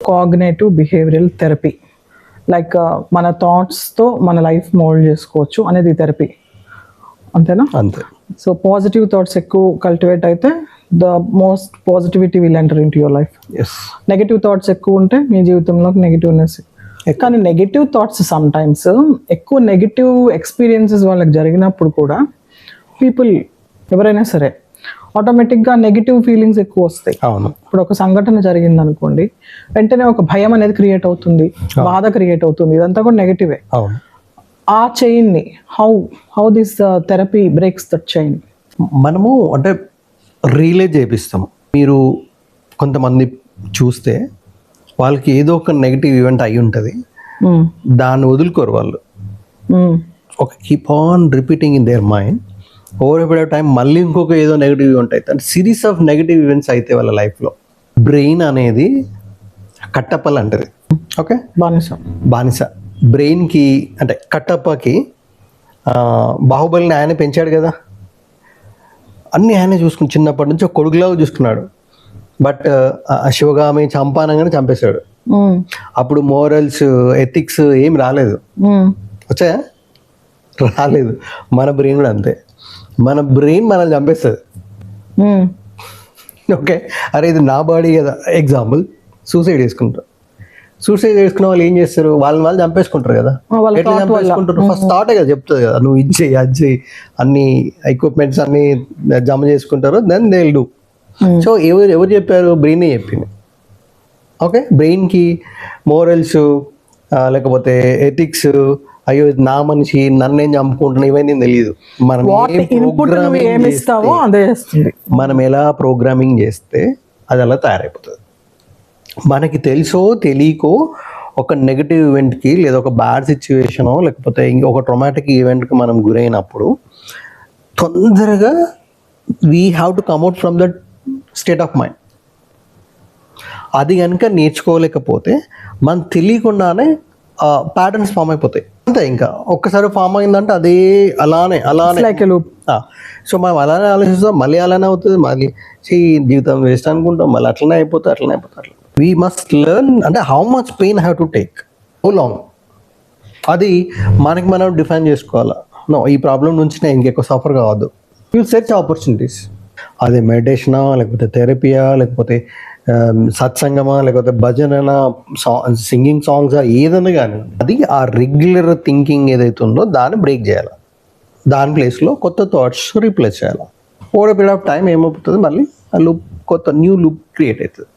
Cognitive behavioural therapy. Like మన థాట్స్తో మన life mould చేసుకోవచ్చు అనేది థెరపీ, అంతేనా? అంతే. సో పాజిటివ్ థాట్స్ ఎక్కువ కల్టివేట్ అయితే the most positivity will enter in to your life. Negative thoughts ఎక్కువ ఉంటే మీ జీవితంలోకి నెగిటివ్నెస్. కానీ నెగిటివ్ థాట్స్ సమ్ టైమ్స్ ఎక్కువ నెగిటివ్ ఎక్స్పీరియన్సెస్ వాళ్ళకి జరిగినప్పుడు కూడా పీపుల్ ఎవరైనా సరే ఆటోమేటిక్గా నెగిటివ్ ఫీలింగ్స్ ఎక్కువ వస్తాయి. ఇప్పుడు ఒక సంఘటన జరిగింది అనుకోండి, వెంటనే ఒక భయం అనేది క్రియేట్ అవుతుంది, బాధ క్రియేట్ అవుతుంది, ఇదంతా కూడా నెగిటివే. ఆ చైన్ని how this therapy breaks that chain? మనము అంటే రియలైజ్ చేపిస్తాము. మీరు కొంతమంది చూస్తే వాళ్ళకి ఏదో ఒక నెగిటివ్ ఈవెంట్ అయి ఉంటుంది, దాన్ని వదులుకోరు వాళ్ళు. ఒక keep on repeating in their mind over a period of time మళ్ళీ ఇంకొక ఏదో నెగిటివ్ ఈవెంట్ అయితే, అంటే సిరీస్ ఆఫ్ నెగిటివ్ ఈవెంట్స్ అయితే వాళ్ళ లైఫ్లో. బ్రెయిన్ అనేది కట్టప్పలు అంటది. ఓకే, బానిస. బ్రెయిన్కి అంటే కట్టప్పకి బాహుబలిని ఆయన పెంచాడు కదా, అన్నీ ఆయనే చూసుకుని చిన్నప్పటి నుంచి ఒక కొడుకులాగా చూసుకున్నాడు. బట్ శివగామి చంపానంగానే చంపేశాడు. అప్పుడు మోరల్స్ ఎథిక్స్ ఏం రాలేదు. వచ్చాయా? రాలేదు. మన బ్రెయిన్ కూడా అంతే. మన బ్రెయిన్ మనల్ని చంపేస్తుంది. ఓకే, అరే ఇది నా బాడీ కదా. ఎగ్జాంపుల్, సూసైడ్ చేసుకుంటారు. సూసైడ్ చేసుకున్న వాళ్ళు ఏం చేస్తారు? వాళ్ళు చంపేసుకుంటారు కదా. ఎట్లా చంపేసుకుంటారు? ఫస్ట్ థాటే కదా చెప్తుంది కదా, నువ్వు ఇది చెయ్యి అది చెయ్యి, అన్ని ఎక్విప్మెంట్స్ అన్ని జమ చేసుకుంటారు, then they will do. So ఎవరు చెప్పారు? బ్రెయినే చెప్పింది. ఓకే, బ్రెయిన్కి మోరల్స్ లేకపోతే ఎథిక్స్, అయ్యో నా మనిషి నన్నేం చంపుకుంటున్నా, ఇవన్నీ తెలియదు. మనం ఎలా ప్రోగ్రామింగ్ చేస్తే అది అలా తయారైపోతుంది. మనకి తెలుసో తెలియకో ఒక నెగటివ్ ఈవెంట్కి లేదా ఒక బ్యాడ్ సిచ్యువేషనో లేకపోతే ఇంకొక ట్రొమాటిక్ ఈవెంట్కి మనం గురైనప్పుడు తొందరగా we have to కమ్అట్ from that state of mind. అది కనుక నేర్చుకోలేకపోతే మనం తెలియకుండానే ప్యాటర్న్స్ ఫామ్ అయిపోతాయి. అంతే, ఇంకా ఒక్కసారి ఫామ్ అయిందంటే అదే అలానే. సో మనం అలానే ఆలోచిస్తాం, మళ్ళీ అలానే అవుతుంది, మళ్ళీ జీవితం వేస్ట్ అనుకుంటాం, మళ్ళీ అట్లనే అయిపోతుంది. వీ మస్ట్ లెర్న్ అంటే how much pain have to take, how long, అది మనకి మనం డిఫైన్ చేసుకోవాలా. నో, ఈ ప్రాబ్లం నుంచి నేను ఇంకెక్కువ సఫర్ కావద్దు. You search opportunities. అదే మెడిటేషనా, లేకపోతే థెరపీయా, లేకపోతే సత్సంగమా, లేకపోతే భజన, సింగింగ్ సాంగ్సా, ఏదైనా కానీ అది ఆ రెగ్యులర్ థింకింగ్ ఏదైతే ఉందో దాన్ని బ్రేక్ చేయాలి. దాని ప్లేస్లో కొత్త థాట్స్ రీప్లేస్ చేయాలి. ఓవర్ పీరియడ్ ఆఫ్ టైం ఏమవుతుంది, మళ్ళీ ఆ లూప్, కొత్త న్యూ లూప్ క్రియేట్ అవుతుంది.